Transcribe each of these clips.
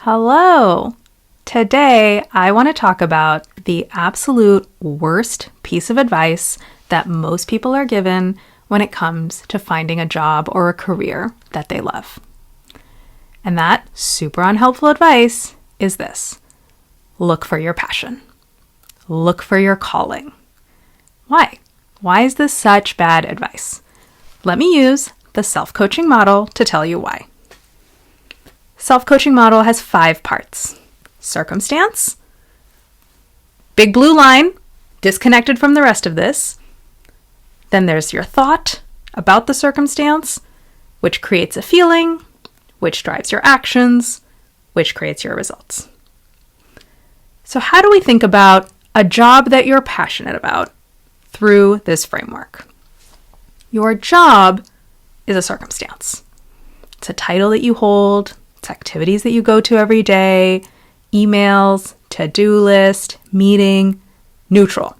Hello! Today, I want to talk about the absolute worst piece of advice that most people are given when it comes to finding a job or a career that they love. And that super unhelpful advice is this: look for your passion. Look for your calling. Why? Why is this such bad advice? Let me use the self-coaching model to tell you why. Self-coaching model has 5 parts. Circumstance, big blue line, disconnected from the rest of this. Then there's your thought about the circumstance, which creates a feeling, which drives your actions, which creates your results. So how do we think about a job that you're passionate about through this framework? Your job is a circumstance. It's a title that you hold. It's activities that you go to every day, emails, to-do list, meeting, neutral.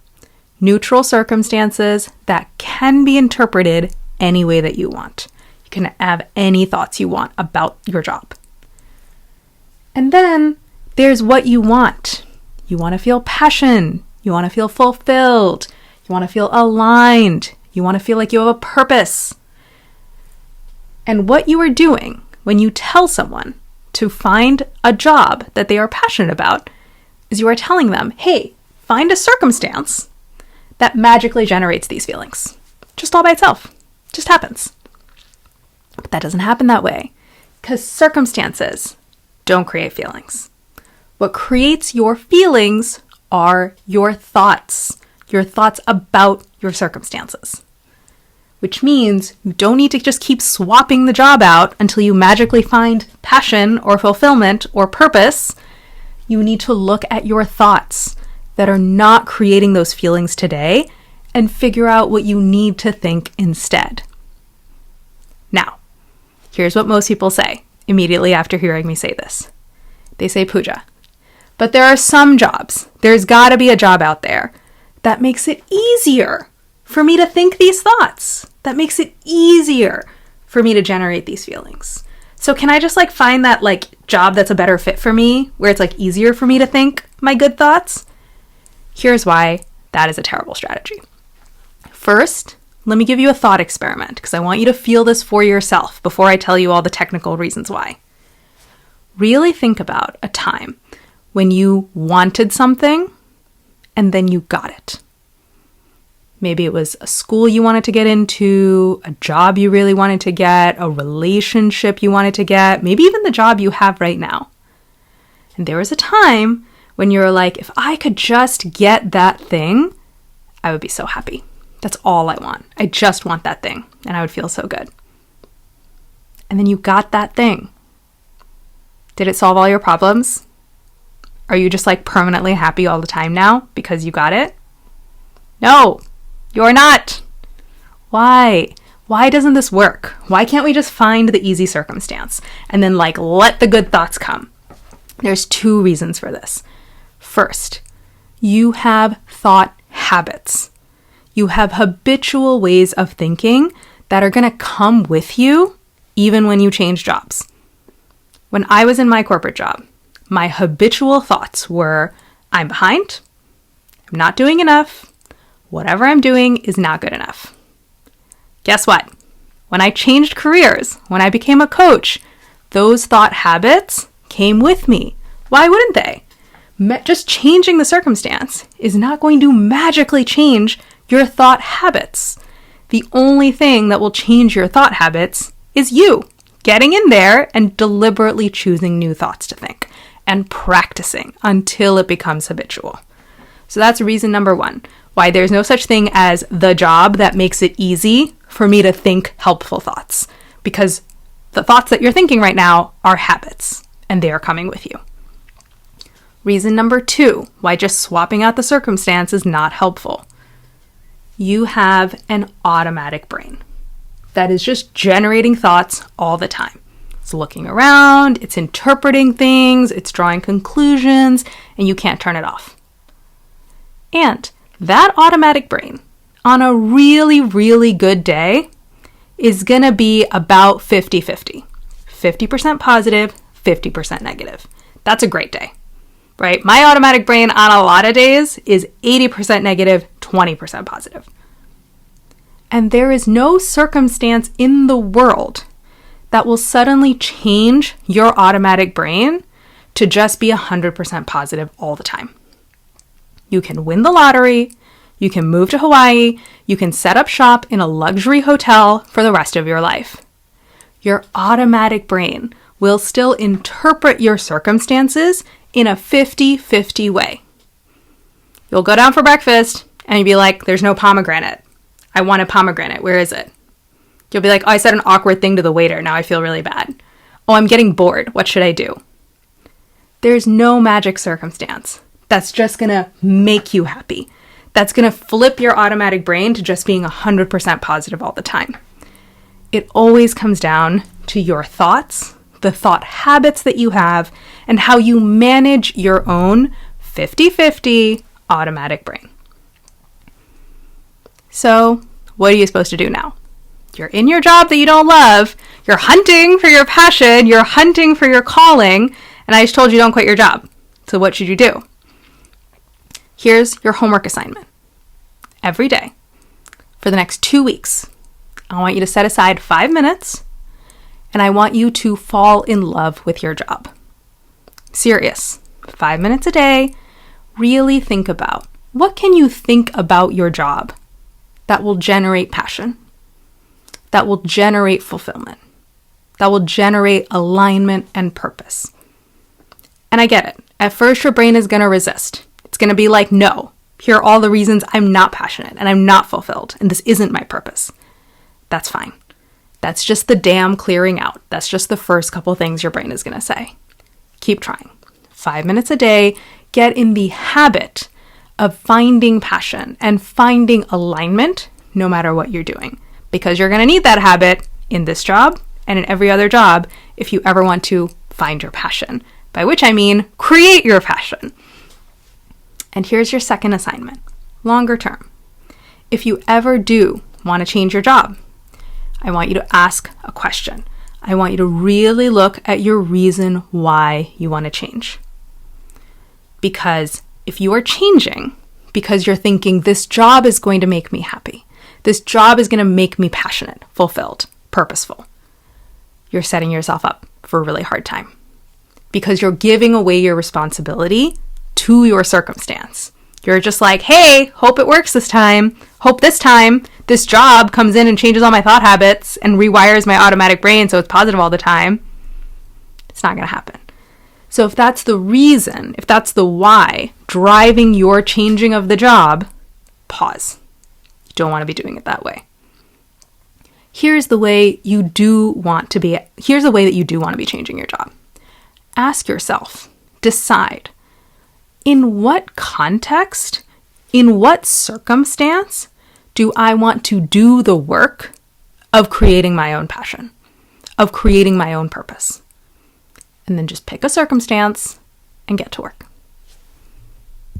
Neutral circumstances that can be interpreted any way that you want. You can have any thoughts you want about your job. And then there's what you want. You want to feel passion. You want to feel fulfilled. You want to feel aligned. You want to feel like you have a purpose. And what you are doing when you tell someone to find a job that they are passionate about is you are telling them, hey, find a circumstance that magically generates these feelings. Just all by itself. It just happens. But that doesn't happen that way because circumstances don't create feelings. What creates your feelings are your thoughts about your circumstances. Which means you don't need to just keep swapping the job out until you magically find passion or fulfillment or purpose. You need to look at your thoughts that are not creating those feelings today and figure out what you need to think instead. Now, here's what most people say immediately after hearing me say this. They say, Pooja, but there are some jobs, there's gotta be a job out there that makes it easier for me to think these thoughts, that makes it easier for me to generate these feelings. So can I just find that job that's a better fit for me, where it's easier for me to think my good thoughts? Here's why that is a terrible strategy. First, let me give you a thought experiment because I want you to feel this for yourself before I tell you all the technical reasons why. Really think about a time when you wanted something and then you got it. Maybe it was a school you wanted to get into, a job you really wanted to get, a relationship you wanted to get, maybe even the job you have right now. And there was a time when you were like, if I could just get that thing, I would be so happy. That's all I want. I just want that thing, and I would feel so good. And then you got that thing. Did it solve all your problems? Are you just permanently happy all the time now because you got it? No. You're not. Why? Why doesn't this work? Why can't we just find the easy circumstance and then let the good thoughts come? There's 2 reasons for this. First, you have thought habits. You have habitual ways of thinking that are going to come with you even when you change jobs. When I was in my corporate job, my habitual thoughts were, I'm behind, I'm not doing enough, whatever I'm doing is not good enough. Guess what? When I changed careers, when I became a coach, those thought habits came with me. Why wouldn't they? Just changing the circumstance is not going to magically change your thought habits. The only thing that will change your thought habits is you getting in there and deliberately choosing new thoughts to think and practicing until it becomes habitual. So that's reason number 1. Why there's no such thing as the job that makes it easy for me to think helpful thoughts. Because the thoughts that you're thinking right now are habits, and they are coming with you. Reason number 2, why just swapping out the circumstance is not helpful. You have an automatic brain that is just generating thoughts all the time. It's looking around, it's interpreting things, it's drawing conclusions, and you can't turn it off. And that automatic brain, on a really, really good day, is going to be about 50-50. 50% positive, 50% negative. That's a great day, right? My automatic brain on a lot of days is 80% negative, 20% positive. And there is no circumstance in the world that will suddenly change your automatic brain to just be 100% positive all the time. You can win the lottery, you can move to Hawaii, you can set up shop in a luxury hotel for the rest of your life. Your automatic brain will still interpret your circumstances in a 50-50 way. You'll go down for breakfast and you'll be like, there's no pomegranate. I want a pomegranate. Where is it? You'll be like, oh, I said an awkward thing to the waiter. Now I feel really bad. Oh, I'm getting bored. What should I do? There's no magic circumstance that's just going to make you happy. That's going to flip your automatic brain to just being 100% positive all the time. It always comes down to your thoughts, the thought habits that you have, and how you manage your own 50-50 automatic brain. So, what are you supposed to do now? You're in your job that you don't love, you're hunting for your passion, you're hunting for your calling, and I just told you don't quit your job. So what should you do? Here's your homework assignment. Every day, for the next 2 weeks, I want you to set aside 5 minutes, and I want you to fall in love with your job. Serious. 5 minutes a day, really think about what can you think about your job that will generate passion, that will generate fulfillment, that will generate alignment and purpose. And I get it. At first, your brain is going to resist. It's going to be like, no, here are all the reasons I'm not passionate and I'm not fulfilled and this isn't my purpose. That's fine. That's just the dam clearing out. That's just the first couple things your brain is going to say. Keep trying. 5 minutes a day, get in the habit of finding passion and finding alignment no matter what you're doing, because you're going to need that habit in this job and in every other job if you ever want to find your passion, by which I mean create your passion. And here's your second assignment, longer term. If you ever do want to change your job, I want you to ask a question. I want you to really look at your reason why you want to change. Because if you are changing because you're thinking this job is going to make me happy, this job is going to make me passionate, fulfilled, purposeful, you're setting yourself up for a really hard time. Because you're giving away your responsibility to your circumstance. You're just like, hey, hope it works this time. Hope this time this job comes in and changes all my thought habits and rewires my automatic brain so it's positive all the time. It's not going to happen. So if that's the reason, if that's the why driving your changing of the job, pause. You don't want to be doing it that way. Here's the way that you do want to be changing your job. Ask yourself, decide, in what context, in what circumstance do I want to do the work of creating my own passion, of creating my own purpose? And then just pick a circumstance and get to work.